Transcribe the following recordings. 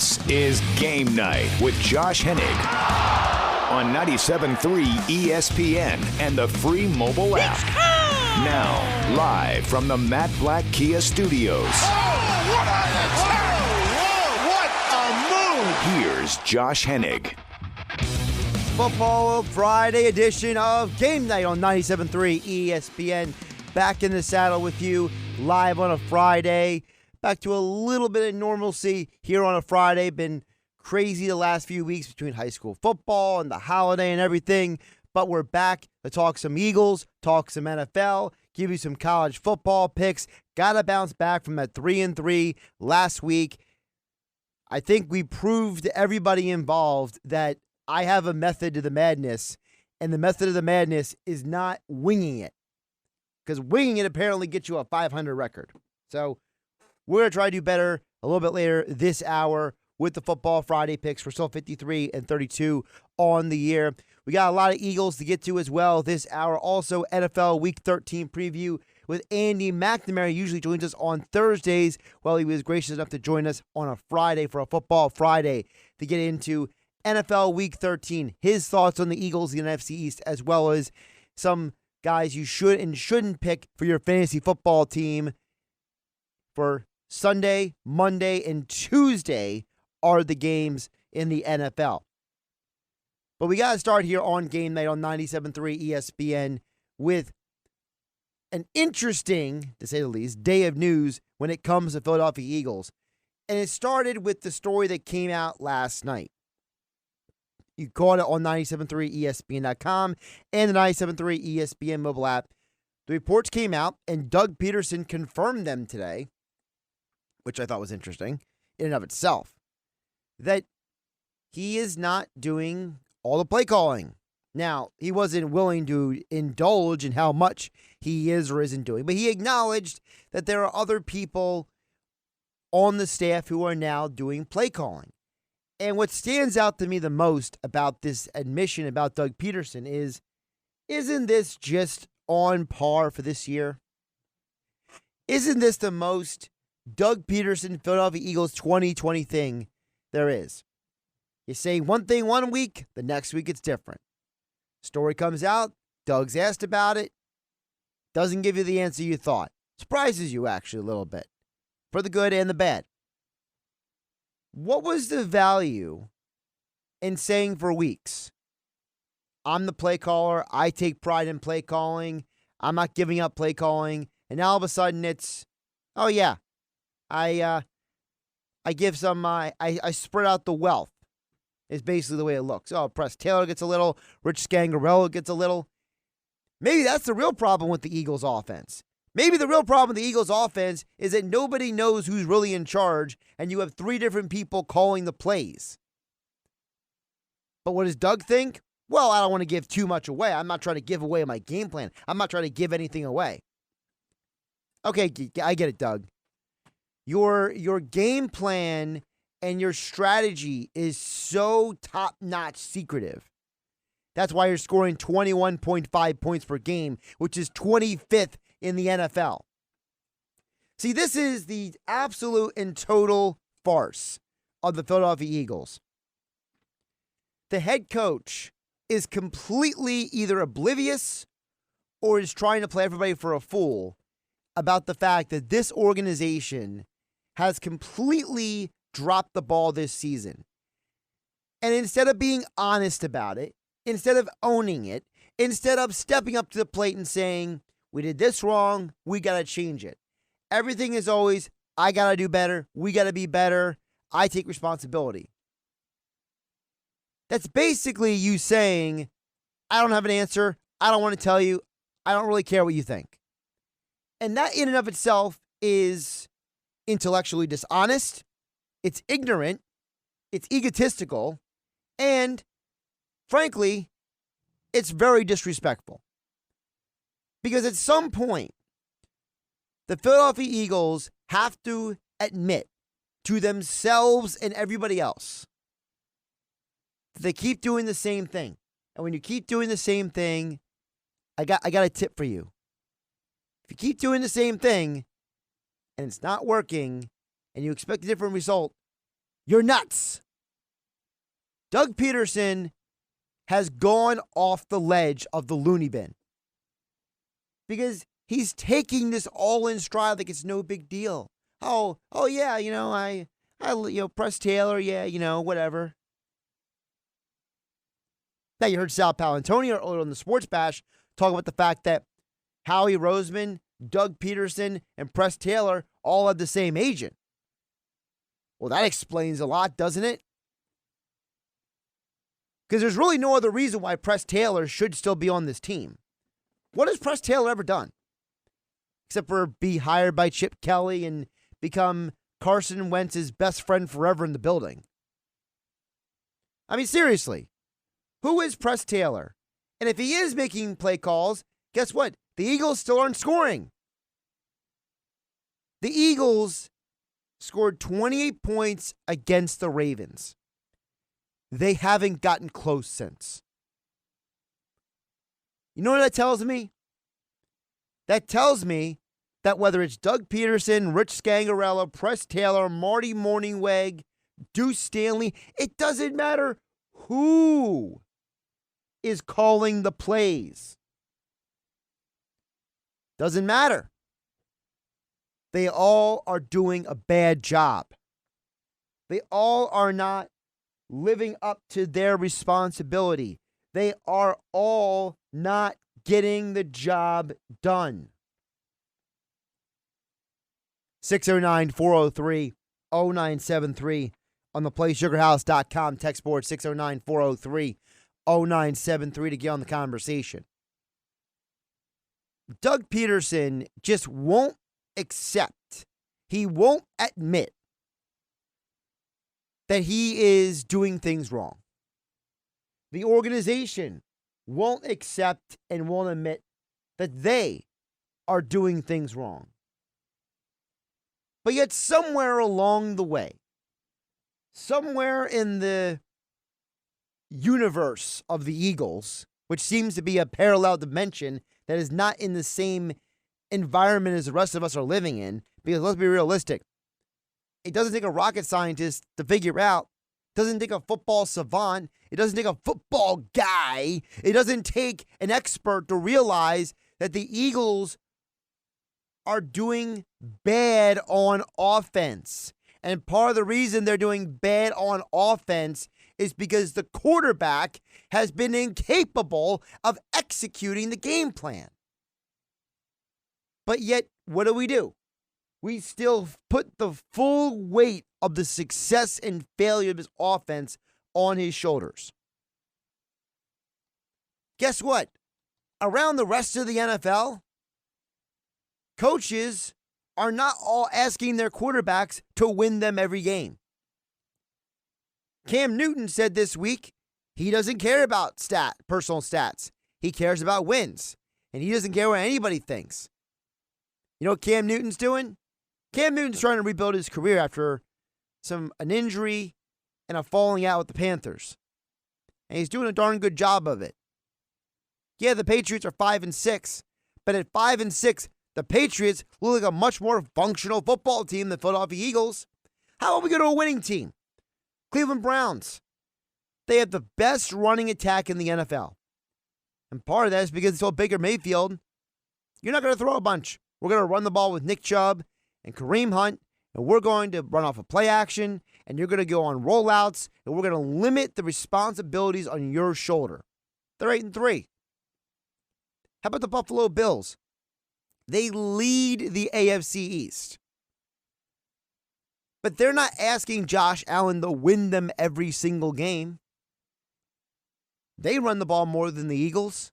This is Game Night with Josh Hennig on 97.3 ESPN and the free mobile app. Now, live from the Matt Blatt Kia Studios. Oh, what an attack! Whoa, what a move! Here's Josh Hennig. Football Friday edition of Game Night on 97.3 ESPN. Back in the saddle with you live on a Friday. Back to a little bit of normalcy here on a Friday. Been crazy the last few weeks between high school football and the holiday and everything. But we're back to talk some Eagles, talk some NFL, give you some college football picks. Got to bounce back from that 3-3 last week. I think we proved to everybody involved that I have a method to the madness, and the method of the madness is not winging it. Because winging it apparently gets you a 500 record. So we're going to try to do better a little bit later this hour with the Football Friday picks. We're still 53-32 on the year. We got a lot of Eagles to get to as well this hour. Also, NFL Week 13 preview with Andy McNamara. He usually joins us on Thursdays. Well, he was gracious enough to join us on a Friday for a Football Friday to get into NFL Week 13. His thoughts on the Eagles, the NFC East, as well as some guys you should and shouldn't pick for your fantasy football team for Sunday, Monday, and Tuesday are the games in the NFL. But we got to start here on Game Night on 97.3 ESPN with an interesting, to say the least, day of news when it comes to Philadelphia Eagles. And it started with the story that came out last night. You caught it on 97.3 ESPN.com and the 97.3 ESPN mobile app. The reports came out, and Doug Pederson confirmed them today, which I thought was interesting in and of itself, that he is not doing all the play calling. Now, he wasn't willing to indulge in how much he is or isn't doing, but he acknowledged that there are other people on the staff who are now doing play calling. And what stands out to me the most about this admission about Doug Pederson is, isn't this just on par for this year? Isn't this the most Doug Pederson, Philadelphia Eagles 2020 thing there is? You say one thing one week, the next week it's different. Story comes out, Doug's asked about it, doesn't give you the answer you thought. Surprises you actually a little bit, for the good and the bad. What was the value in saying for weeks, I'm the play caller, I take pride in play calling, I'm not giving up play calling, and now all of a sudden it's, oh yeah, I give some, I spread out the wealth, is basically the way it looks. Oh, Press Taylor gets a little, Rich Scangarello gets a little. Maybe that's the real problem with the Eagles offense. Maybe the real problem with the Eagles offense is that nobody knows who's really in charge, and you have three different people calling the plays. But what does Doug think? Well, I don't want to give too much away. I'm not trying to give away my game plan. I'm not trying to give anything away. Okay, I get it, Doug. Your game plan and your strategy is so top-notch secretive. That's why you're scoring 21.5 points per game, which is 25th in the NFL. See, this is the absolute and total farce of the Philadelphia Eagles. The head coach is completely either oblivious or is trying to play everybody for a fool about the fact that this organization has completely dropped the ball this season. And instead of being honest about it, instead of owning it, instead of stepping up to the plate and saying, we did this wrong, we got to change it. Everything is always, I got to do better, we got to be better, I take responsibility. That's basically you saying, I don't have an answer, I don't want to tell you, I don't really care what you think. And that in and of itself is intellectually dishonest, it's ignorant, it's egotistical, and frankly, it's very disrespectful. Because at some point, the Philadelphia Eagles have to admit to themselves and everybody else that they keep doing the same thing. And when you keep doing the same thing, I got a tip for you. If you keep doing the same thing and it's not working and you expect a different result, You're nuts. Doug Pederson has gone off the ledge of the loony bin because he's taking this all in stride like it's no big deal. Oh yeah, I Press Taylor, yeah, whatever. Now you heard Sal Palantonio earlier on the Sports Bash talk about the fact that Howie Roseman, Doug Pederson, and Press Taylor all have the same agent. Well, that explains a lot, doesn't it? Because there's really no other reason why Press Taylor should still be on this team. What has Press Taylor ever done? Except for be hired by Chip Kelly and become Carson Wentz's best friend forever in the building. I mean, seriously, who is Press Taylor? And if he is making play calls, guess what? The Eagles still aren't scoring. The Eagles scored 28 points against the Ravens. They haven't gotten close since. You know what that tells me? That tells me that whether it's Doug Pederson, Rich Scangarello, Press Taylor, Marty Morningweg, Deuce Stanley, it doesn't matter who is calling the plays. Doesn't matter. They all are doing a bad job. They all are not living up to their responsibility. They are all not getting the job done. 609-403-0973 on the PlaySugarHouse.com. Text board 609-403-0973 to get on the conversation. Doug Pederson just won't accept, he won't admit that he is doing things wrong. The organization won't accept and won't admit that they are doing things wrong. But yet somewhere along the way, somewhere in the universe of the Eagles, which seems to be a parallel dimension that is not in the same environment as the rest of us are living in, because let's be realistic, it doesn't take a rocket scientist to figure out, it doesn't take a football savant, it doesn't take a football guy, it doesn't take an expert to realize that the Eagles are doing bad on offense. And part of the reason they're doing bad on offense is because the quarterback has been incapable of executing the game plan. But yet, what do? We still put the full weight of the success and failure of his offense on his shoulders. Guess what? Around the rest of the NFL, coaches are not all asking their quarterbacks to win them every game. Cam Newton said this week he doesn't care about personal stats. He cares about wins. And he doesn't care what anybody thinks. You know what Cam Newton's doing? Cam Newton's trying to rebuild his career after an injury and a falling out with the Panthers. And he's doing a darn good job of it. Yeah, the Patriots are 5-6, but at 5-6, the Patriots look like a much more functional football team than Philadelphia Eagles. How about we go to a winning team? Cleveland Browns. They have the best running attack in the NFL. And part of that is because it's all Baker Mayfield. You're not going to throw a bunch. We're going to run the ball with Nick Chubb and Kareem Hunt, and we're going to run off a play action, and you're going to go on rollouts, and we're going to limit the responsibilities on your shoulder. They're 8-3. How about the Buffalo Bills? They lead the AFC East. But they're not asking Josh Allen to win them every single game. They run the ball more than the Eagles.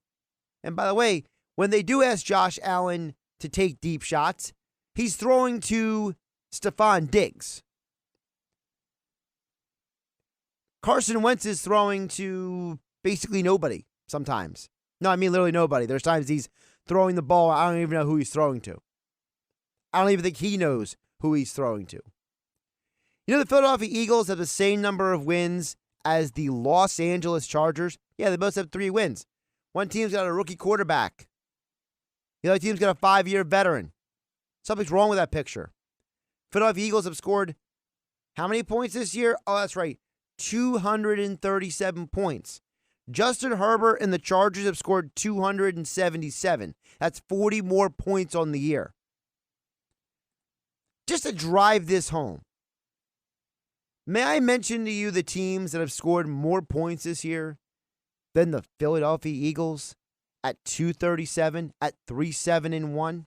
And by the way, when they do ask Josh Allen to take deep shots, he's throwing to Stephon Diggs. Carson Wentz is throwing to basically nobody sometimes. No, I mean literally nobody. There's times he's throwing the ball, I don't even know who he's throwing to. I don't even think he knows who he's throwing to. You know, the Philadelphia Eagles have the same number of wins as the Los Angeles Chargers. Yeah, they both have 3 wins. One team's got a rookie quarterback. The other team's got a 5-year veteran. Something's wrong with that picture. Philadelphia Eagles have How many points this year? Oh, that's right. 237 points. Justin Herbert and the Chargers have scored 277. That's 40 more points on the year. Just to drive this home, may I mention to you the teams that have scored more points this year than the Philadelphia Eagles at 237, at 3-7-1?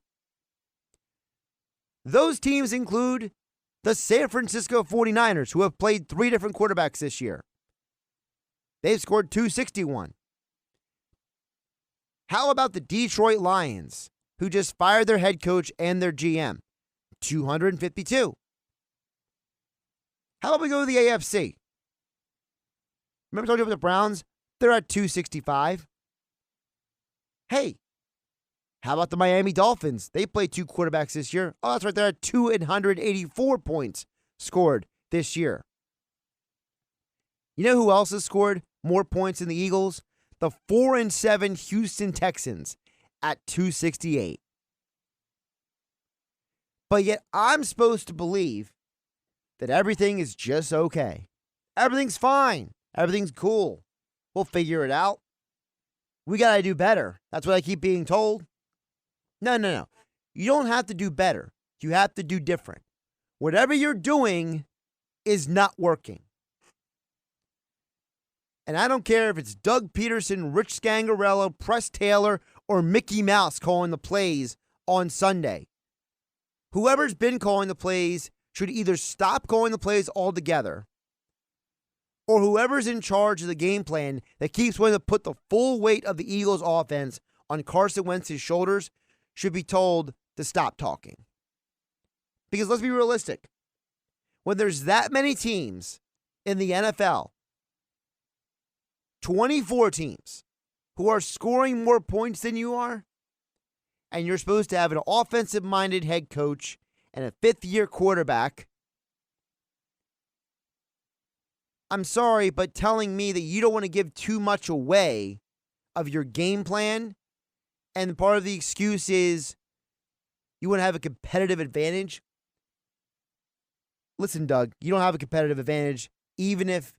Those teams include the San Francisco 49ers, who have played 3 different quarterbacks this year. They've scored 261. How about the Detroit Lions, who just fired their head coach and their GM? 252. How about we go to the AFC? Remember I told you about the Browns? They're at 265. Hey, how about the Miami Dolphins? They played 2 quarterbacks this year. Oh, that's right. They're at 284 points scored this year. You know who else has scored more points than the Eagles? The 4-7 Houston Texans at 268. But yet I'm supposed to believe that everything is just okay. Everything's fine. Everything's cool. We'll figure it out. We got to do better. That's what I keep being told. No. You don't have to do better. You have to do different. Whatever you're doing is not working. And I don't care if it's Doug Pederson, Rich Scangarello, Press Taylor, or Mickey Mouse calling the plays on Sunday. Whoever's been calling the plays should either stop calling the plays altogether, or whoever's in charge of the game plan that keeps wanting to put the full weight of the Eagles' offense on Carson Wentz's shoulders should be told to stop talking. Because let's be realistic. When there's that many teams in the NFL, 24 teams, who are scoring more points than you are, and you're supposed to have an offensive-minded head coach and a fifth-year quarterback, I'm sorry, but telling me that you don't want to give too much away of your game plan, and part of the excuse is you want to have a competitive advantage. Listen, Doug, you don't have a competitive advantage even if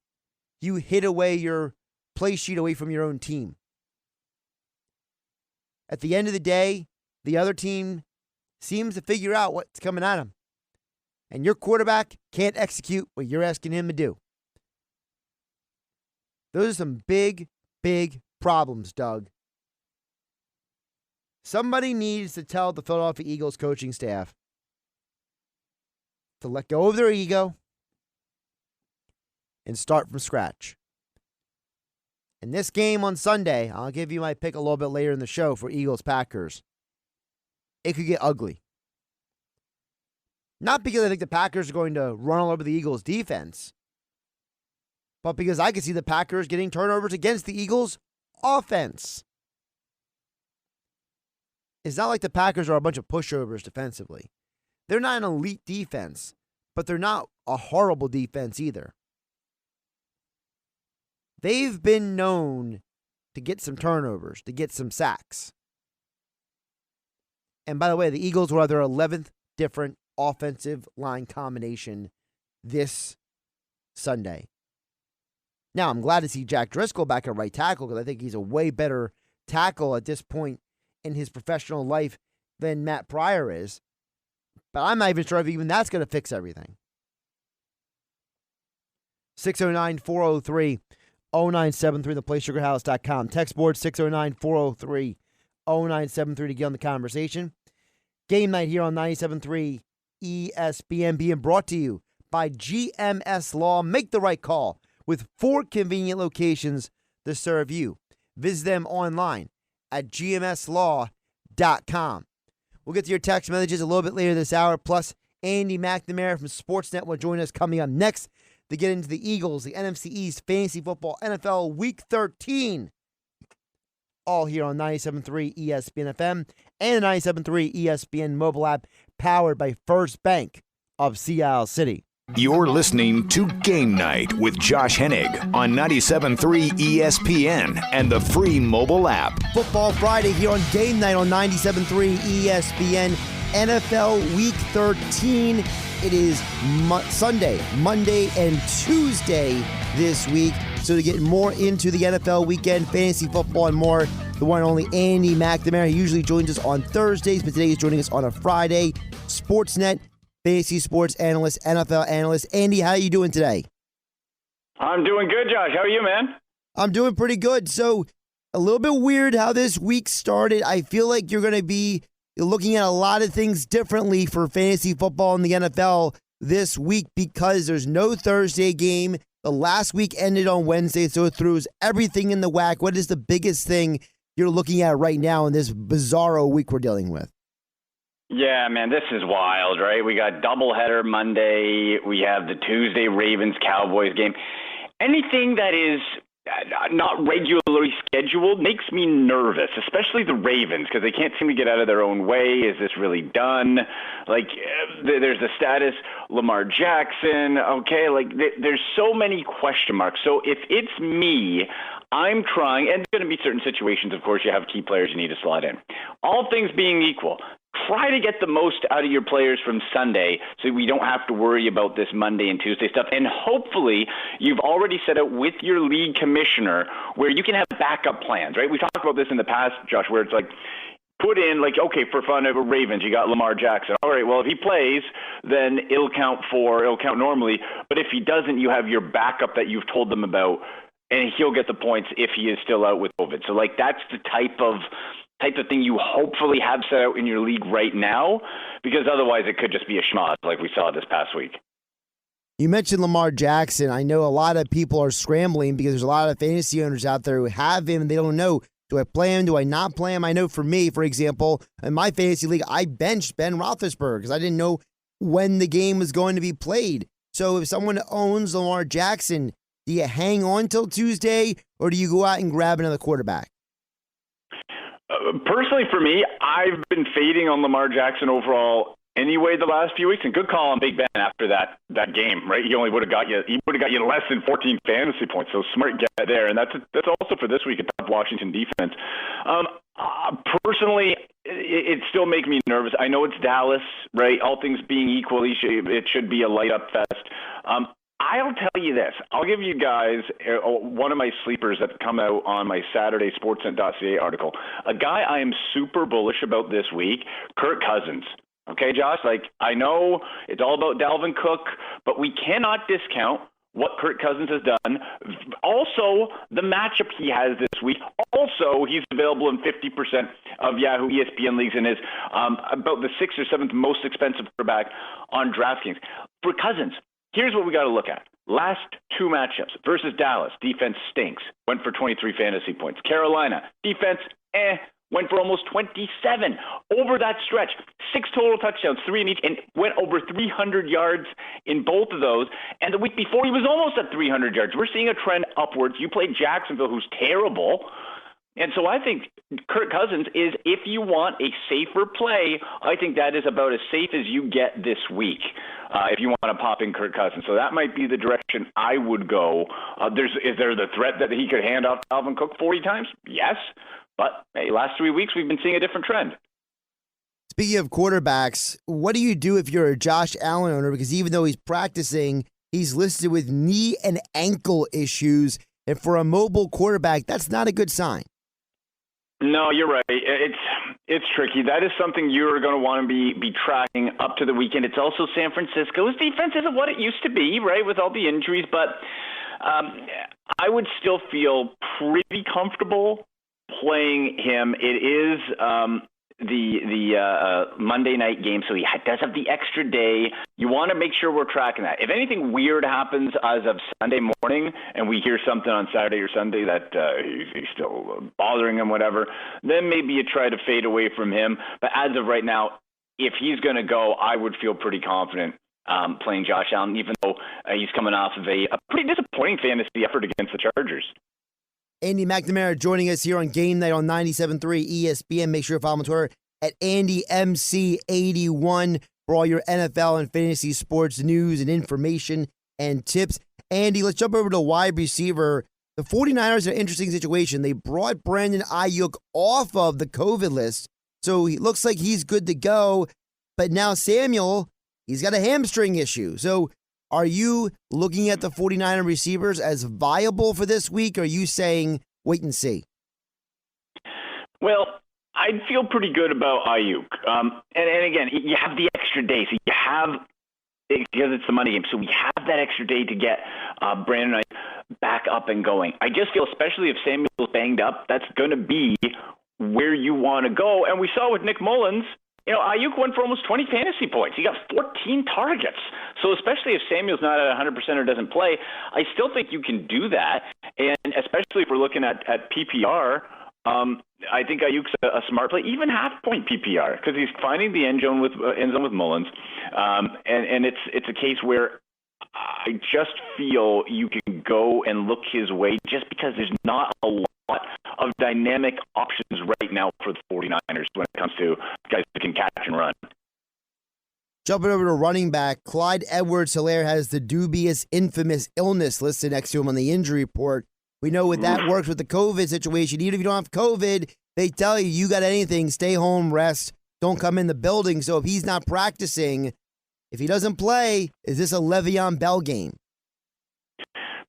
you hit away your play sheet away from your own team. At the end of the day, the other team seems to figure out what's coming at them. And your quarterback can't execute what you're asking him to do. Those are some big, big problems, Doug. Somebody needs to tell the Philadelphia Eagles coaching staff to let go of their ego and start from scratch. In this game on Sunday, I'll give you my pick a little bit later in the show for Eagles-Packers. It could get ugly. Not because I think the Packers are going to run all over the Eagles' defense, but because I could see the Packers getting turnovers against the Eagles' offense. It's not like the Packers are a bunch of pushovers defensively. They're not an elite defense, but they're not a horrible defense either. They've been known to get some turnovers, to get some sacks. And by the way, the Eagles will have their 11th different offensive line combination this Sunday. Now, I'm glad to see Jack Driscoll back at right tackle because I think he's a way better tackle at this point in his professional life than Matt Pryor is. But I'm not even sure if even that's going to fix everything. 609-403-0973, theplaysugarhouse.com. Text board 609-403-0973 to get on the conversation. Game night here on 97.3 ESPN being brought to you by GMS Law. Make the right call with 4 convenient locations to serve you. Visit them online at gmslaw.com. We'll get to your text messages a little bit later this hour. Plus, Andy McNamara from Sportsnet will join us coming up next to get into the Eagles, the NFC East, Fantasy Football, NFL Week 13. All here on 97.3 ESPN FM and the 97.3 ESPN mobile app powered by First Bank of Sea Isle City. You're listening to Game Night with Josh Hennig on 97.3 ESPN and the free mobile app. Football Friday here on Game Night on 97.3 ESPN. NFL Week 13 it is Sunday, Monday, and Tuesday this week. So to get more into the NFL weekend, fantasy football, and more, the one and only Andy McNamara. He usually joins us on Thursdays, but today he's joining us on a Friday. Sportsnet Fantasy Sports analyst, NFL analyst. Andy, how are you doing today? I'm doing good, Josh. How are you, man? I'm doing pretty good. So a little bit weird how this week started. I feel like you're going to be looking at a lot of things differently for fantasy football in the NFL this week because there's no Thursday game. The last week ended on Wednesday, so it throws everything in the whack. What is the biggest thing you're looking at right now in this bizarro week we're dealing with? Yeah, man, this is wild, right? We got doubleheader Monday. We have the Tuesday Ravens-Cowboys game. Anything that is not regularly scheduled makes me nervous, especially the Ravens, because they can't seem to get out of their own way. Is this really done? Like, there's the status, Lamar Jackson, okay? Like, there's so many question marks. So if it's me, I'm trying, and there's going to be certain situations, of course, you have key players you need to slot in. All things being equal, try to get the most out of your players from Sunday so we don't have to worry about this Monday and Tuesday stuff. And hopefully you've already set out with your league commissioner where you can have backup plans, right? We talked about this in the past, Josh, where it's like, put in, like, okay, for fun of Ravens, you got Lamar Jackson. All right, well, if he plays, then it'll count normally. But if he doesn't, you have your backup that you've told them about, and he'll get the points if he is still out with COVID. So, like, that's the type of thing you hopefully have set out in your league right now, because otherwise it could just be a schmoz like we saw this past week. You mentioned Lamar Jackson. I know a lot of people are scrambling because there's a lot of fantasy owners out there who have him and they don't know, do I play him? Do I not play him? I know for me, for example, in my fantasy league, I benched Ben Roethlisberger because I didn't know when the game was going to be played. So if someone owns Lamar Jackson, do you hang on till Tuesday or do you go out and grab another quarterback? Personally, for me, I've been fading on Lamar Jackson overall anyway the last few weeks, and good call on Big Ben after that game, right? He would have got you less than 14 fantasy points, so smart get there, and that's also for this week a tough Washington defense. Personally, it still makes me nervous. I know it's Dallas, right? All things being equal, it should be a light up fest. I'll tell you this. I'll give you guys one of my sleepers that come out on my Saturday Sportsnet.ca article. A guy I am super bullish about this week, Kirk Cousins. Okay, Josh? Like, I know it's all about Dalvin Cook, but we cannot discount what Kirk Cousins has done. Also, the matchup he has this week. Also, he's available in 50% of Yahoo ESPN leagues and is about the 6th or 7th most expensive quarterback on DraftKings. For Cousins, here's what we got to look at. Last two matchups versus Dallas, defense stinks, went for 23 fantasy points. Carolina, defense, went for almost 27. Over that stretch, 6 total touchdowns, 3 in each, and went over 300 yards in both of those. And the week before, he was almost at 300 yards. We're seeing a trend upwards. You played Jacksonville, who's terrible. And so I think Kirk Cousins is, if you want a safer play, I think that is about as safe as you get this week if you want to pop in Kirk Cousins. So that might be the direction I would go. Is there the threat that he could hand off Dalvin Cook 40 times? Yes. But hey, last 3 weeks we've been seeing a different trend. Speaking of quarterbacks, what do you do if you're a Josh Allen owner? Because even though he's practicing, he's listed with knee and ankle issues. And for a mobile quarterback, that's not a good sign. No, you're right. It's tricky. That is something you're going to want to be tracking up to the weekend. It's also San Francisco's defense isn't what it used to be, right, with all the injuries. But I would still feel pretty comfortable playing him. It is the Monday night game, so he does have the extra day. You want to make sure we're tracking that. If anything weird happens as of Sunday morning and we hear something on Saturday or Sunday that he's still bothering him, whatever, then maybe you try to fade away from him. But as of right now, if he's going to go, I would feel pretty confident playing Josh Allen, even though he's coming off of a pretty disappointing fantasy effort against the Chargers. Andy McNamara joining us here on Game Night on 97.3 ESPN. Make sure to follow him on Twitter at AndyMC81 for all your NFL and fantasy sports news and information and tips. Andy, let's jump over to wide receiver. The 49ers are an interesting situation. They brought Brandon Ayuk off of the COVID list, so it looks like he's good to go. But now Samuel he's got a hamstring issue. So are you looking at the 49er receivers as viable for this week, or are you saying wait and see? Well, I feel pretty good about Ayuk. And again, you have the extra day, so you have, because it's the Monday game, so we have that extra day to get Brandon Ayuk back up and going. I just feel, especially if Samuel's banged up, that's going to be where you want to go. And we saw with Nick Mullins, Ayuk went for almost 20 fantasy points. He got 14 targets. So especially if Samuel's not at 100% or doesn't play, I still think you can do that. And especially if we're looking at PPR, I think Ayuk's a smart play, even half-point PPR, because he's finding the end zone with Mullins. And it's a case where I just feel you can go and look his way just because there's not a lot of dynamic options right now for the 49ers when it comes to guys that can catch and run. Jumping over to running back, Clyde Edwards-Helaire has the dubious, infamous illness listed next to him on the injury report. We know what that works with the COVID situation. Even if you don't have COVID, they tell you got anything, stay home, rest, don't come in the building. So if he's not practicing, if he doesn't play, is this a Le'Veon Bell game?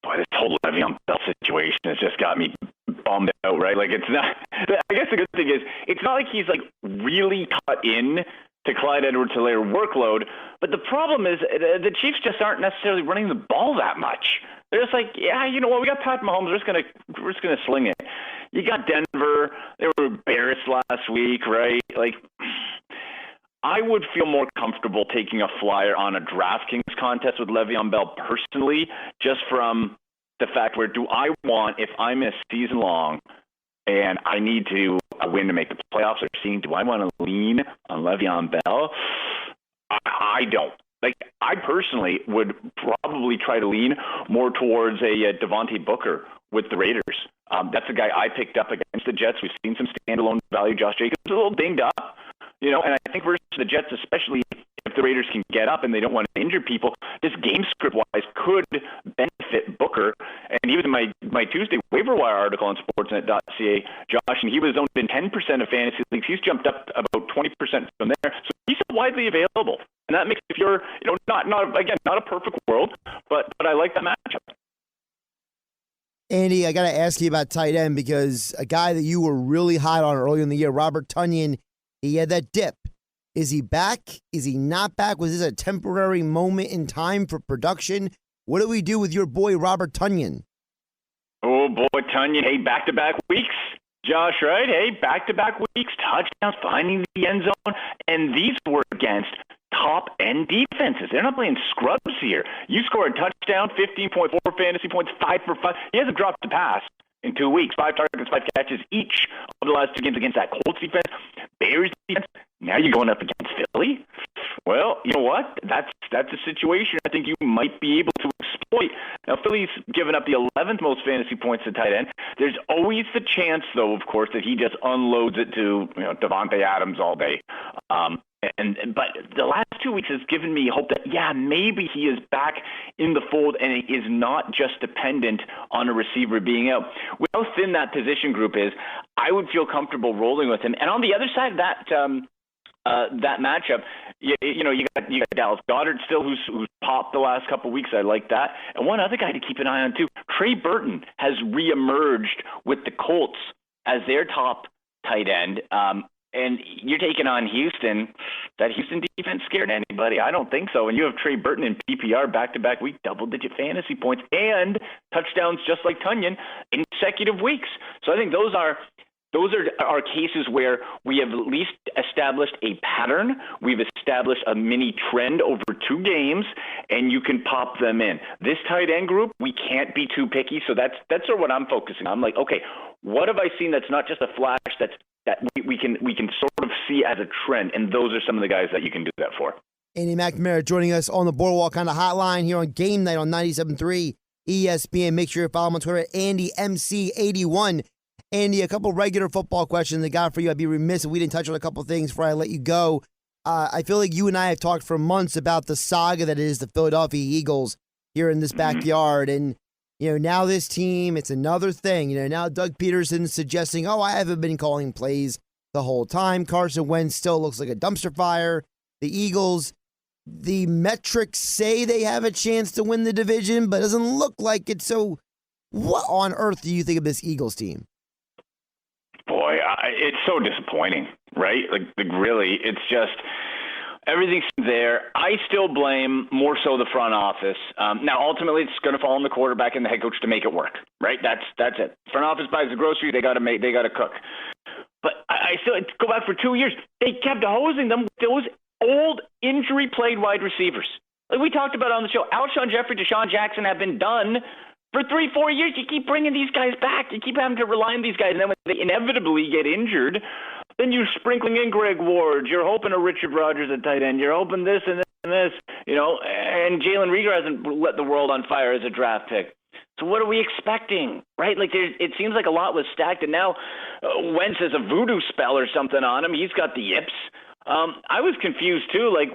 Boy, this whole Le'Veon Bell situation has just got me bummed out, right? Like, it's not, I guess the good thing is, it's not like he's like really cut in to Clyde Edwards-Helaire workload, but the problem is the Chiefs just aren't necessarily running the ball that much. They're just like, yeah, you know what, we got Pat Mahomes, we're just gonna sling it. You got Denver, they were embarrassed last week, right? Like, I would feel more comfortable taking a flyer on a DraftKings contest with Le'Veon Bell personally, just from the fact where do I want, if I'm in a season long and I need to win to make the playoffs, or seeing, do I want to lean on Le'Veon Bell? I don't. Like, I personally would probably try to lean more towards a Devontae Booker with the Raiders. That's a guy I picked up against the Jets. We've seen some standalone value. Josh Jacobs is a little dinged up, and I think versus the Jets, especially if the Raiders can get up and they don't want to injure people, just game script-wise could benefit Booker. And he was in my Tuesday waiver wire article on Sportsnet.ca, Josh, and he was owned in 10% of fantasy leagues. He's jumped up about 20% from there. So he's widely available. And that makes, if you're, not a perfect world, but I like that matchup. Andy, I got to ask you about tight end, because a guy that you were really hot on earlier in the year, Robert Tonyan, he had that dip. Is he back? Is he not back? Was this a temporary moment in time for production? What do we do with your boy, Robert Tonyan? Oh, boy, Tonyan. Hey, back-to-back weeks, Josh, right? Hey, back-to-back weeks, touchdowns, finding the end zone. And these were against top-end defenses. They're not playing scrubs here. You scored a touchdown, 15.4 fantasy points, 5 for 5. He hasn't dropped a pass in 2 weeks. 5 targets, 5 catches each of the last 2 games against that Colts defense, Bears defense. Now you're going up against Philly? Well, you know what? That's a situation I think you might be able to exploit. Now, Philly's given up the 11th most fantasy points to tight end. There's always the chance, though, of course, that he just unloads it to Devontae Adams all day. But the last 2 weeks has given me hope that, yeah, maybe he is back in the fold and it is not just dependent on a receiver being out. With how thin that position group is, I would feel comfortable rolling with him. And on the other side of that matchup, you got Dallas Goedert still, who's popped the last couple of weeks. I like that. And one other guy to keep an eye on too, Trey Burton has reemerged with the Colts as their top tight end. And you're taking on Houston. That Houston defense scared anybody? I don't think so. And you have Trey Burton in PPR back-to-back week, double-digit fantasy points, and touchdowns just like Tonyan in consecutive weeks. So I think those are cases where we have at least established a pattern. We've established a mini trend over 2 games, and you can pop them in. This tight end group, we can't be too picky, so that's sort of what I'm focusing on. I'm like, okay, what have I seen that's not just a flash, that we can sort of see as a trend, and those are some of the guys that you can do that for. Andy McNamara joining us on the Boardwalk kind of hotline here on Game Night on 97.3 ESPN. Make sure you follow him on Twitter at AndyMC81. Andy, a couple regular football questions I got for you. I'd be remiss if we didn't touch on a couple things before I let you go. I feel like you and I have talked for months about the saga that is the Philadelphia Eagles here in this backyard. And, now this team, it's another thing. Now Doug Pederson suggesting, I haven't been calling plays the whole time. Carson Wentz still looks like a dumpster fire. The Eagles, the metrics say they have a chance to win the division, but it doesn't look like it. So what on earth do you think of this Eagles team? Boy, it's so disappointing, right? Like really, it's just everything's there. I still blame more so the front office. Now, ultimately, it's going to fall on the quarterback and the head coach to make it work, right? That's it. Front office buys the groceries. They got to cook. But I still go back for 2 years. They kept hosing them with those old injury-plagued wide receivers. Like we talked about on the show, Alshon Jeffrey, Deshaun Jackson have been done for 3-4 years. You keep bringing these guys back. You keep having to rely on these guys. And then when they inevitably get injured, then you're sprinkling in Greg Ward. You're hoping a Richard Rodgers at tight end. You're hoping this and this and this, and Jalen Reagor hasn't let the world on fire as a draft pick. So what are we expecting, right? Like it seems like a lot was stacked, and now Wentz has a voodoo spell or something on him. He's got the yips. I was confused too. Like,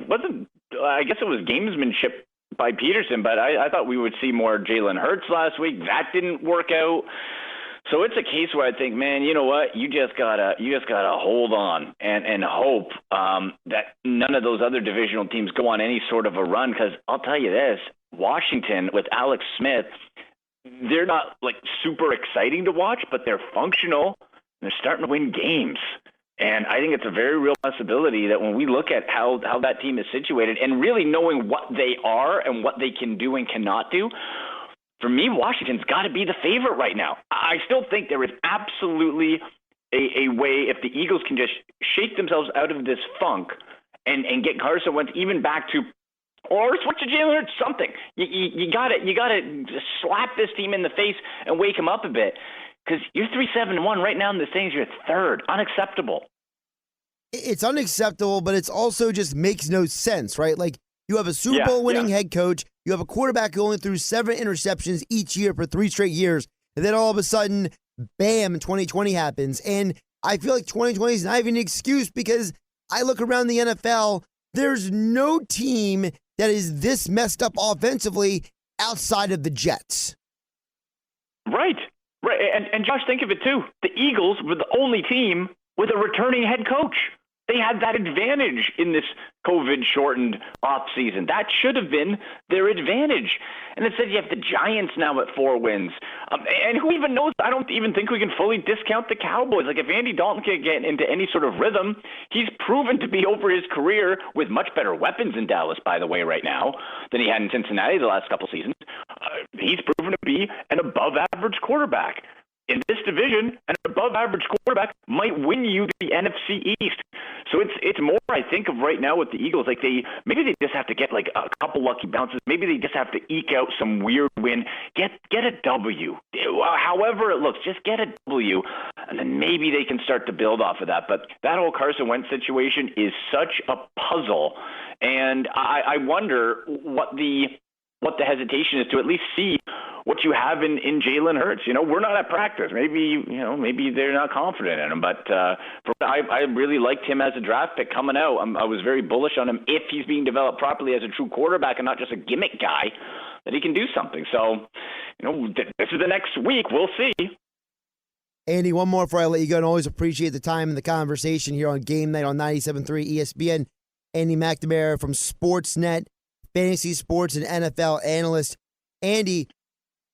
I guess it was gamesmanship by Pederson, but I thought we would see more Jalen Hurts last week. That didn't work out. So it's a case where I think, man, you know what? You just gotta hold on and hope that none of those other divisional teams go on any sort of a run. Because I'll tell you this, Washington with Alex Smith, they're not like super exciting to watch, but they're functional. They're starting to win games. And I think it's a very real possibility that when we look at how that team is situated and really knowing what they are and what they can do and cannot do, for me, Washington's got to be the favorite right now. I still think there is absolutely a way if the Eagles can just shake themselves out of this funk and get Carson Wentz even back to, or switch to Jalen Hurts, something. You got to slap this team in the face and wake them up a bit, because you're 3-7-1 right now in the things. You're third. Unacceptable. It's unacceptable, but it's also just makes no sense, right? Like, you have a Super Bowl winning head coach. You have a quarterback going through 7 interceptions each year for 3 straight years. And then all of a sudden, bam, 2020 happens. And I feel like 2020 is not even an excuse, because I look around the NFL, there's no team that is this messed up offensively outside of the Jets. Right. And Josh, think of it too. The Eagles were the only team with a returning head coach. They had that advantage in this COVID-shortened offseason. That should have been their advantage. And instead, you have the Giants now at 4 wins. And who even knows? I don't even think we can fully discount the Cowboys. Like, if Andy Dalton can get into any sort of rhythm, he's proven to be over his career with much better weapons in Dallas, by the way, right now, than he had in Cincinnati the last couple seasons. He's proven to be an above-average quarterback. In this division, an above-average quarterback might win you the NFC East. So it's more, I think, of right now with the Eagles. Like, maybe they just have to get like a couple lucky bounces. Maybe they just have to eke out some weird win. Get a W. However it looks, just get a W, and then maybe they can start to build off of that. But that whole Carson Wentz situation is such a puzzle, and I wonder what the hesitation is to at least see what you have in Jalen Hurts. We're not at practice. Maybe they're not confident in him. But I really liked him as a draft pick coming out. I was very bullish on him if he's being developed properly as a true quarterback and not just a gimmick guy, that he can do something. So, this is the next week. We'll see. Andy, one more before I let you go, and always appreciate the time and the conversation here on Game Night on 97.3 ESPN. Andy McNamara from Sportsnet Fantasy Sports and NFL Analyst. Andy,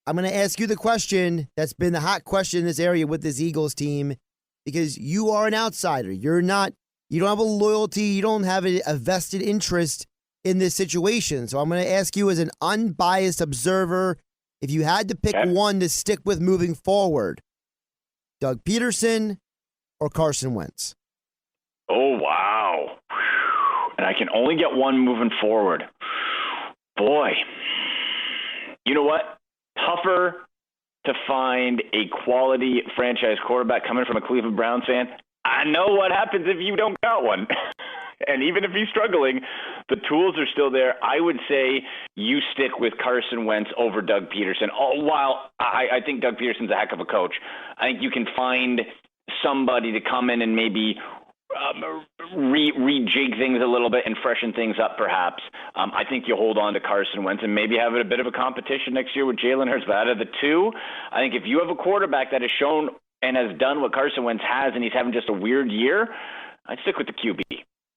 I'm going to ask you the question that's been the hot question in this area with this Eagles team, because you are an outsider. You don't have a loyalty. You don't have a vested interest in this situation. So I'm going to ask you as an unbiased observer, if you had to pick one to stick with moving forward, Doug Pederson or Carson Wentz? Oh, wow. And I can only get one moving forward. Boy, you know what? Tougher to find a quality franchise quarterback coming from a Cleveland Browns fan. I know what happens if you don't got one. And even if he's struggling, the tools are still there. I would say you stick with Carson Wentz over Doug Pederson. While I think Doug Peterson's a heck of a coach, I think you can find somebody to come in and maybe rejig things a little bit and freshen things up, perhaps. I think you hold on to Carson Wentz and maybe have a bit of a competition next year with Jalen Hurts. But out of the two, I think if you have a quarterback that has shown and has done what Carson Wentz has, and he's having just a weird year, I'd stick with the QB.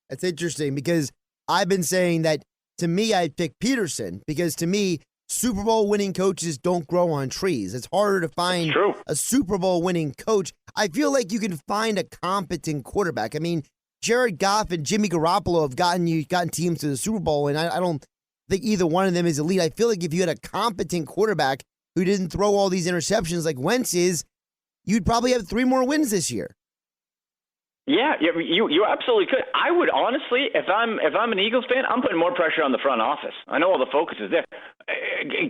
That's interesting, because I've been saying that to me, I'd pick Pederson because to me, Super Bowl winning coaches don't grow on trees. It's harder to find a Super Bowl winning coach. I feel like you can find a competent quarterback. I mean, Jared Goff and Jimmy Garoppolo have gotten teams to the Super Bowl, and I don't think either one of them is elite. I feel like if you had a competent quarterback who didn't throw all these interceptions like Wentz is, you'd probably have 3 more wins this year. Yeah, you absolutely could. I would honestly, if I'm an Eagles fan, I'm putting more pressure on the front office. I know all the focus is there.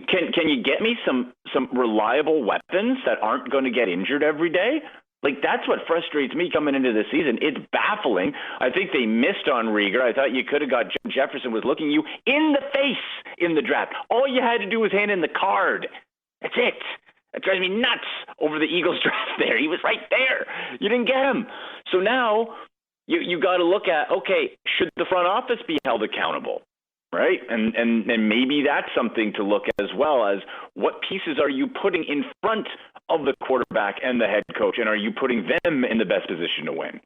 Can you get me some reliable weapons that aren't going to get injured every day? Like, that's what frustrates me coming into the season. It's baffling. I think they missed on Rieger. I thought you could have got Jefferson was looking you in the face in the draft. All you had to do was hand in the card. That's it. That drives me nuts over the Eagles draft there. He was right there. You didn't get him. So now you got to look at, okay, should the front office be held accountable, right? And maybe that's something to look at as well as what pieces are you putting in front of the quarterback and the head coach, and are you putting them in the best position to win?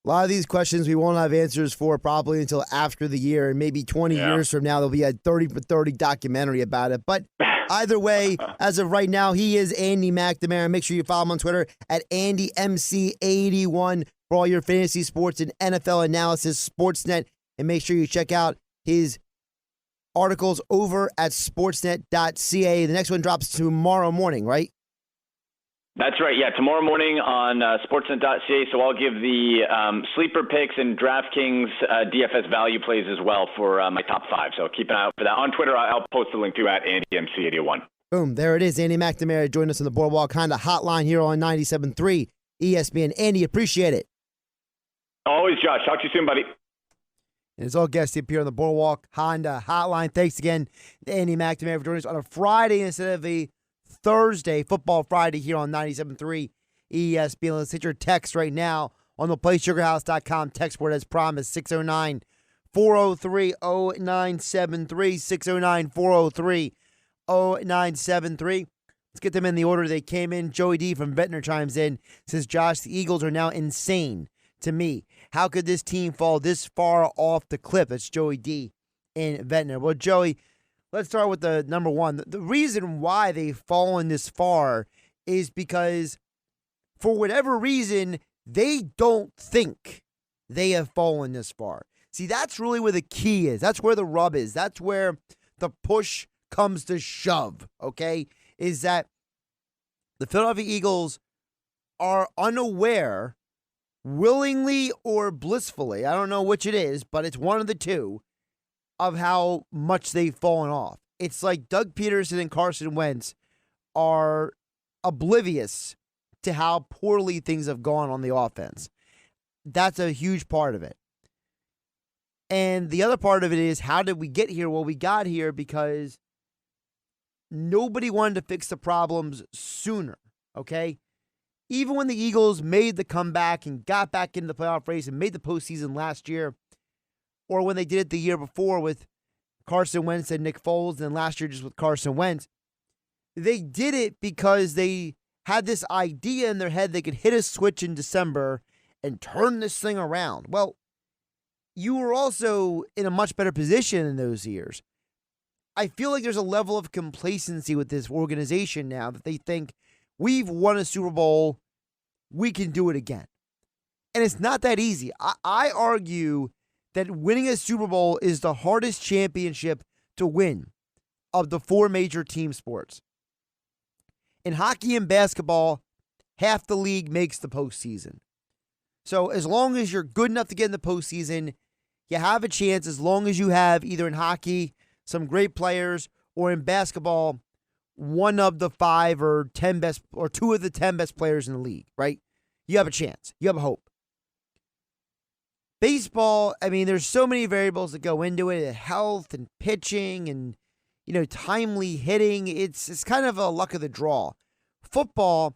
A lot of these questions we won't have answers for probably until after the year, and maybe 20 years from now there'll be a 30 for 30 documentary about it. But either way, as of right now, he is Andy McNamara. Make sure you follow him on Twitter at AndyMC81 for all your fantasy sports and NFL analysis, Sportsnet. And make sure you check out his articles over at sportsnet.ca. The next one drops tomorrow morning, right? That's right. Yeah, tomorrow morning on Sportsnet.ca. So I'll give the sleeper picks and DraftKings DFS value plays as well for my top 5. So keep an eye out for that. On Twitter, I'll post the link to at AndyMC81. Boom. There it is. Andy McNamara joined us on the Boardwalk Honda hotline here on 97.3 ESPN. Andy, appreciate it. Always, Josh. Talk to you soon, buddy. And it's all guests up here on the Boardwalk Honda hotline. Thanks again to Andy McNamara for joining us on a Friday instead of a Thursday, Football Friday here on 97.3 ESPN. Let's hit your text right now on the PlaySugarHouse.com text board as promised, 609-403-0973, 609-403-0973. Let's get them in the order they came in. Joey D from Ventnor chimes in, says, Josh, the Eagles are now insane to me. How could this team fall this far off the cliff? That's Joey D in Ventnor. Well, Joey, let's start with the number one. The reason why they've fallen this far is because, for whatever reason, they don't think they have fallen this far. See, that's really where the key is. That's where the rub is. That's where the push comes to shove, okay? Is that the Philadelphia Eagles are unaware, willingly or blissfully, I don't know which it is, but it's one of the two, of how much they've fallen off. It's like Doug Pederson and Carson Wentz are oblivious to how poorly things have gone on the offense. That's a huge part of it. And the other part of it is, how did we get here? Well, we got here because nobody wanted to fix the problems sooner, okay? Even when the Eagles made the comeback and got back into the playoff race and made the postseason last year, or when they did it the year before with Carson Wentz and Nick Foles, and then last year just with Carson Wentz, they did it because they had this idea in their head they could hit a switch in December and turn this thing around. Well, you were also in a much better position in those years. I feel like there's a level of complacency with this organization now that they think, we've won a Super Bowl, we can do it again. And it's not that easy. I argue that winning a Super Bowl is the hardest championship to win of the 4 major team sports. In hockey and basketball, half the league makes the postseason. So as long as you're good enough to get in the postseason, you have a chance, as long as you have, either in hockey, some great players, or in basketball, one of the 5 or 10 best, or 2 of the 10 best players in the league, right? You have a chance. You have a hope. Baseball, I mean, there's so many variables that go into it, health and pitching and, timely hitting. It's kind of a luck of the draw. Football,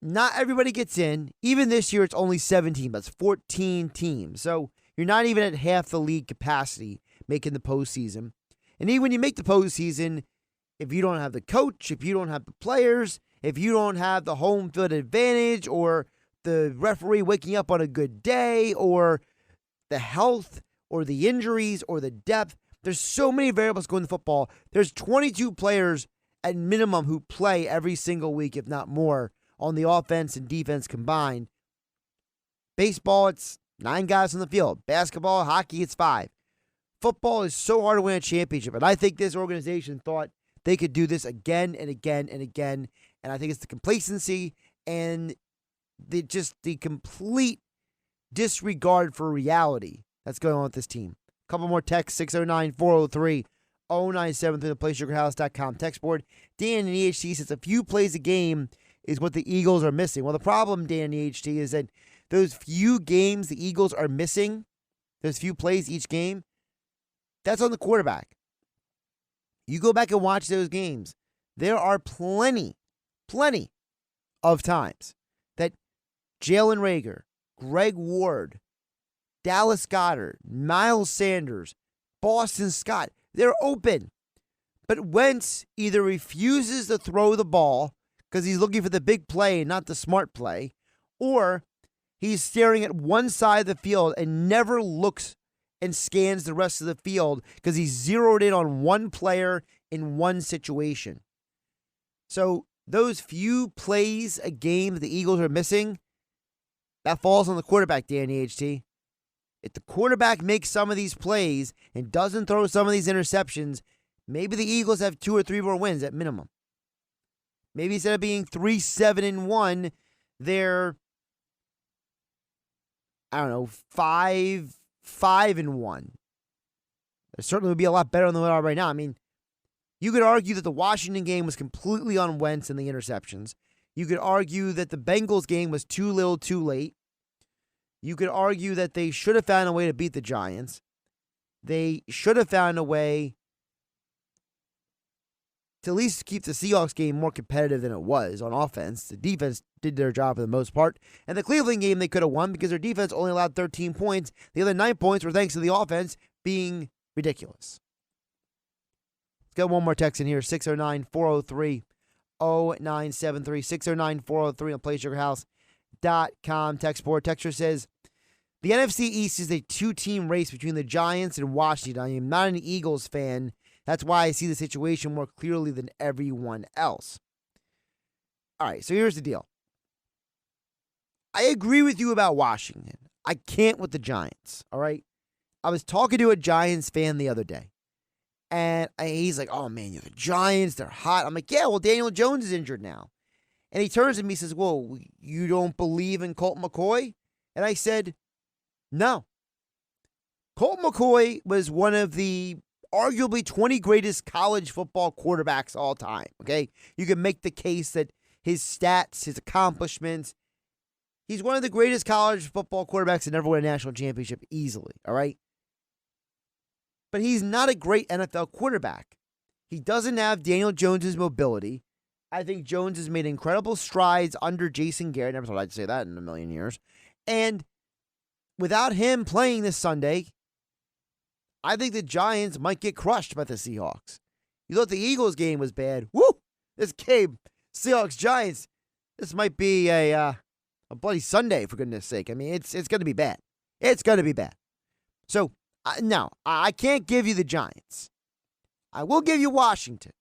not everybody gets in. Even this year, it's only 17, but it's 14 teams. So you're not even at half the league capacity making the postseason. And even when you make the postseason, if you don't have the coach, if you don't have the players, if you don't have the home field advantage, or the referee waking up on a good day, or the health or the injuries or the depth. There's so many variables going to football. There's 22 players at minimum who play every single week, if not more, on the offense and defense combined. Baseball, it's 9 guys on the field. Basketball, hockey, it's 5. Football is so hard to win a championship, and I think this organization thought they could do this again and again and again, and I think it's the complacency and the complete disregard for reality that's going on with this team. A couple more texts, 609-403-0973, the PlaySugarHouse.com text board. Dan in EHT says a few plays a game is what the Eagles are missing. Well, the problem, Dan in EHT, is that those few games the Eagles are missing, those few plays each game, that's on the quarterback. You go back and watch those games. There are plenty of times that Jalen Reagor, Greg Ward, Dallas Goedert, Miles Sanders, Boston Scott, they're open. But Wentz either refuses to throw the ball because he's looking for the big play and not the smart play, or he's staring at one side of the field and never looks and scans the rest of the field because he's zeroed in on one player in one situation. So those few plays a game that the Eagles are missing, that falls on the quarterback, Dan EHT. If the quarterback makes some of these plays and doesn't throw some of these interceptions, maybe the Eagles have 2 or 3 more wins at minimum. Maybe instead of being 3-7-1, they're, 5-1. It certainly would be a lot better than they are right now. I mean, you could argue that the Washington game was completely on Wentz and the interceptions. You could argue that the Bengals game was too little, too late. You could argue that they should have found a way to beat the Giants. They should have found a way to at least keep the Seahawks game more competitive than it was on offense. The defense did their job for the most part. And the Cleveland game they could have won because their defense only allowed 13 points. The other 9 points were thanks to the offense being ridiculous. Let's get one more text in here, 609-403-0973, 609-403 on PlaySugarHouse.com text board. Texture says, the NFC East is a 2-team race between the Giants and Washington. I am not an Eagles fan. That's why I see the situation more clearly than everyone else. All right, so here's the deal. I agree with you about Washington. I can't with the Giants, all right? I was talking to a Giants fan the other day, and he's like, oh, man, you're the Giants. They're hot. I'm like, yeah, well, Daniel Jones is injured now. And he turns to me and says, well, you don't believe in Colt McCoy? And I said, no. Colt McCoy was one of the arguably 20 greatest college football quarterbacks all time, okay? You can make the case that his stats, his accomplishments, he's one of the greatest college football quarterbacks to never win a national championship easily, all right? But he's not a great NFL quarterback. He doesn't have Daniel Jones' mobility. I think Jones has made incredible strides under Jason Garrett. Never thought I'd say that in a million years. And without him playing this Sunday, I think the Giants might get crushed by the Seahawks. You thought the Eagles game was bad. Woo! This game, Seahawks-Giants, this might be a bloody Sunday, for goodness sake. I mean, it's going to be bad. It's going to be bad. So, no, I can't give you the Giants. I will give you Washington.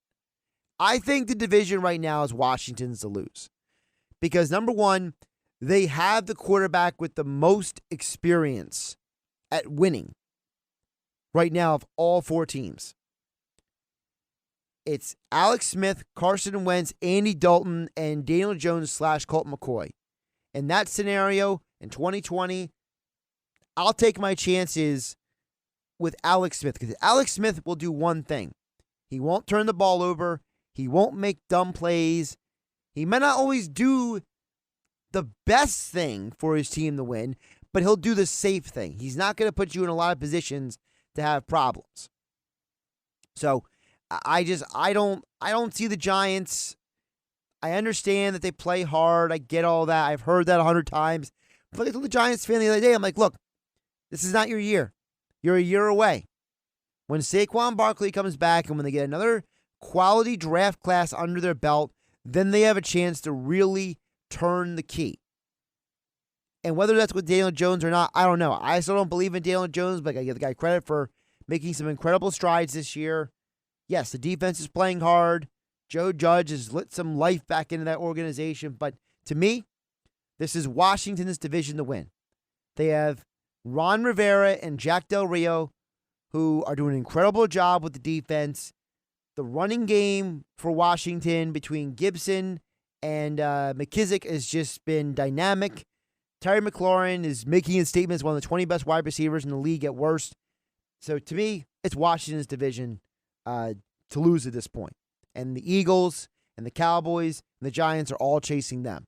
I think the division right now is Washington's to lose. Because, number one, they have the quarterback with the most experience at winning right now of all 4 teams. It's Alex Smith, Carson Wentz, Andy Dalton, and Daniel Jones / Colt McCoy. In that scenario, in 2020, I'll take my chances with Alex Smith, because Alex Smith will do one thing. He won't turn the ball over. He won't make dumb plays. He may not always do the best thing for his team to win, but he'll do the safe thing. He's not going to put you in a lot of positions to have problems. So I don't see the Giants. I understand that they play hard. I get all that. I've heard that 100 times. But I told the Giants fan the other day, I'm like, look, this is not your year. You're a year away. When Saquon Barkley comes back and when they get another quality draft class under their belt, then they have a chance to really turn the key. And whether that's with Daniel Jones or not, I don't know. I still don't believe in Daniel Jones, but I give the guy credit for making some incredible strides this year. Yes, the defense is playing hard. Joe Judge has lit some life back into that organization. But to me, this is Washington's division to win. They have Ron Rivera and Jack Del Rio, who are doing an incredible job with the defense. The running game for Washington between Gibson and McKissick has just been dynamic. Terry McLaurin is making his statement as one of the 20 best wide receivers in the league at worst. So to me, it's Washington's division to lose at this point. And the Eagles and the Cowboys and the Giants are all chasing them.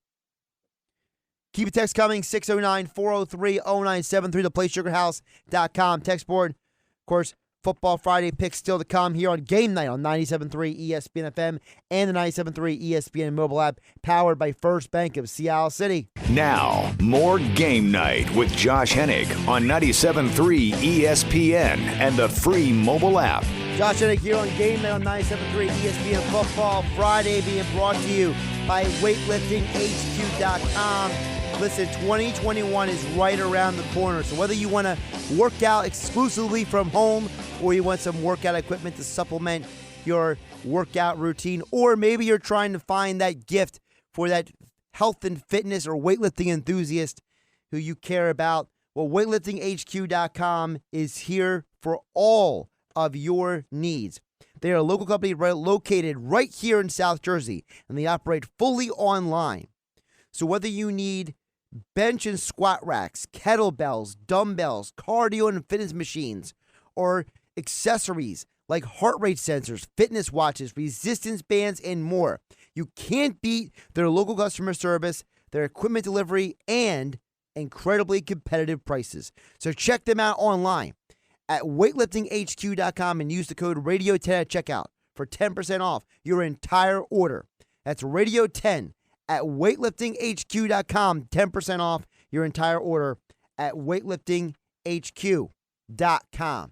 Keep a text coming, 609-403-0973, theplaysugarhouse.com text board. Of course, Football Friday picks still to come here on Game Night on 97.3 ESPN FM and the 97.3 ESPN mobile app, powered by First Bank of Seattle City. Now, more Game Night with Josh Hennig on 97.3 ESPN and the free mobile app. Josh Hennig here on Game Night on 97.3 ESPN Football Friday, being brought to you by weightliftinghq.com. Listen, 2021 is right around the corner, so whether you want to work out exclusively from home or you want some workout equipment to supplement your workout routine, or maybe you're trying to find that gift for that health and fitness or weightlifting enthusiast who you care about, well, weightliftinghq.com is here for all of your needs. They are a local company located right here in South Jersey, and they operate fully online. So whether you need bench and squat racks, kettlebells, dumbbells, cardio and fitness machines, or accessories like heart rate sensors, fitness watches, resistance bands, and more, you can't beat their local customer service, their equipment delivery, and incredibly competitive prices. So check them out online at weightliftinghq.com and use the code RADIO10 at checkout for 10% off your entire order. That's RADIO10 at weightliftinghq.com, 10% off your entire order at weightliftinghq.com.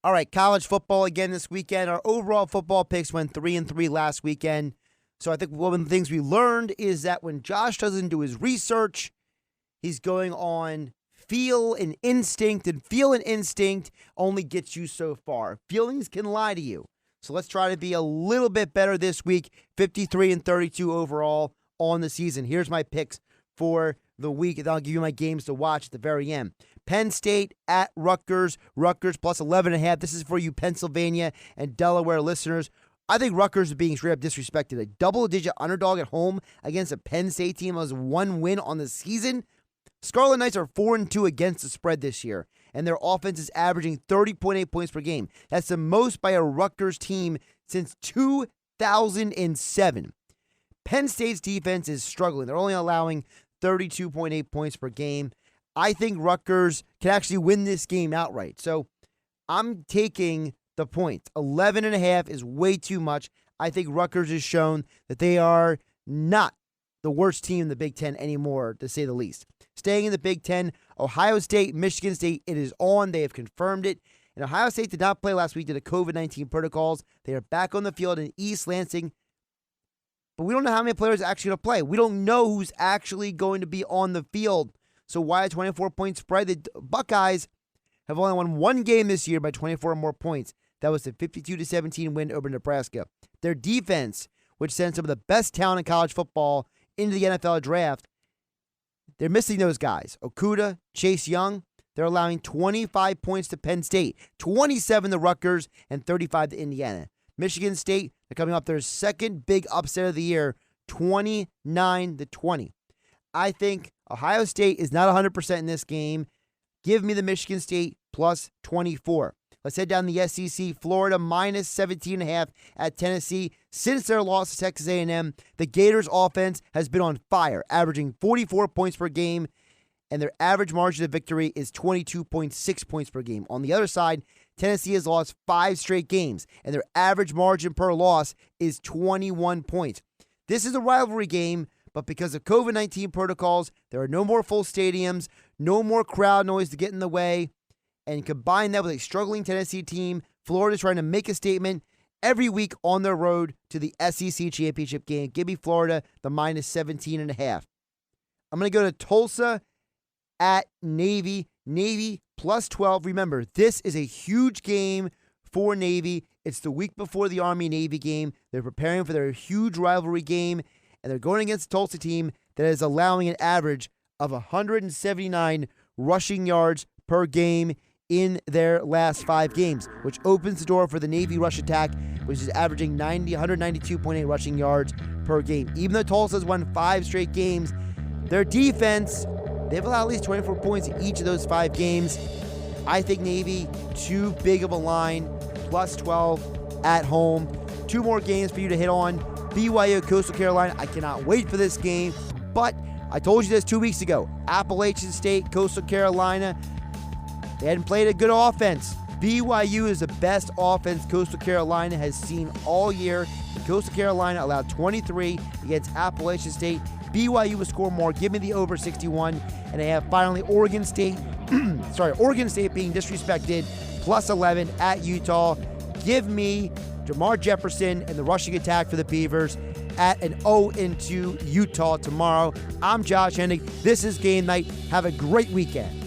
All right, college football again this weekend. Our overall football picks went 3-3 last weekend. So I think one of the things we learned is that when Josh doesn't do his research, he's going on feel and instinct, and feel and instinct only gets you so far. Feelings can lie to you. So let's try to be a little bit better this week, 53-32 overall on the season. Here's my picks for the week, and I'll give you my games to watch at the very end. Penn State at Rutgers. Rutgers plus 11.5. This is for you Pennsylvania and Delaware listeners. I think Rutgers is being straight up disrespected. A double-digit underdog at home against a Penn State team that has one win on the season. Scarlet Knights are 4-2 against the spread this year, and their offense is averaging 30.8 points per game. That's the most by a Rutgers team since 2007. Penn State's defense is struggling. They're only allowing 32.8 points per game. I think Rutgers can actually win this game outright. So I'm taking the points. 11.5 is way too much. I think Rutgers has shown that they are not the worst team in the Big Ten anymore, to say the least. Staying in the Big Ten, Ohio State, Michigan State, it is on. They have confirmed it. And Ohio State did not play last week due to COVID-19 protocols. They are back on the field in East Lansing. But we don't know how many players are actually going to play. We don't know who's actually going to be on the field. So why a 24-point spread? The Buckeyes have only won one game this year by 24 or more points. That was the 52-17 win over Nebraska. Their defense, which sends some of the best talent in college football into the NFL draft, they're missing those guys. Okudah, Chase Young, they're allowing 25 points to Penn State, 27 to Rutgers, and 35 to Indiana. Michigan State, they're coming off their second big upset of the year, 29-20. I think Ohio State is not 100% in this game. Give me the Michigan State plus 24. Let's head down the SEC. Florida minus 17.5 at Tennessee. Since their loss to Texas A&M, the Gators offense has been on fire, averaging 44 points per game, and their average margin of victory is 22.6 points per game. On the other side, Tennessee has lost 5 straight games, and their average margin per loss is 21 points. This is a rivalry game, but because of COVID-19 protocols, there are no more full stadiums, no more crowd noise to get in the way. And combine that with a struggling Tennessee team, Florida's trying to make a statement every week on their road to the SEC championship game. Give me Florida, the minus 17.5. I'm going to go to Tulsa at Navy. Navy plus 12. Remember, this is a huge game for Navy. It's the week before the Army-Navy game. They're preparing for their huge rivalry game, and they're going against a Tulsa team that is allowing an average of 179 rushing yards per game in their last 5 games, which opens the door for the Navy rush attack, which is averaging 192.8 rushing yards per game. Even though Tulsa has won 5 straight games, their defense, they've allowed at least 24 points in each of those 5 games. I think Navy, too big of a line, plus 12 at home. 2 more games for you to hit on. BYU, Coastal Carolina. I cannot wait for this game, but I told you this 2 weeks ago. Appalachian State, Coastal Carolina, they hadn't played a good offense. BYU is the best offense Coastal Carolina has seen all year. Coastal Carolina allowed 23 against Appalachian State. BYU will score more. Give me the over 61. And they have finally Oregon State. Oregon State being disrespected. Plus 11 at Utah. Give me Jamar Jefferson and the rushing attack for the Beavers at an 0-2 Utah tomorrow. I'm Josh Hennig. This is Game Night. Have a great weekend.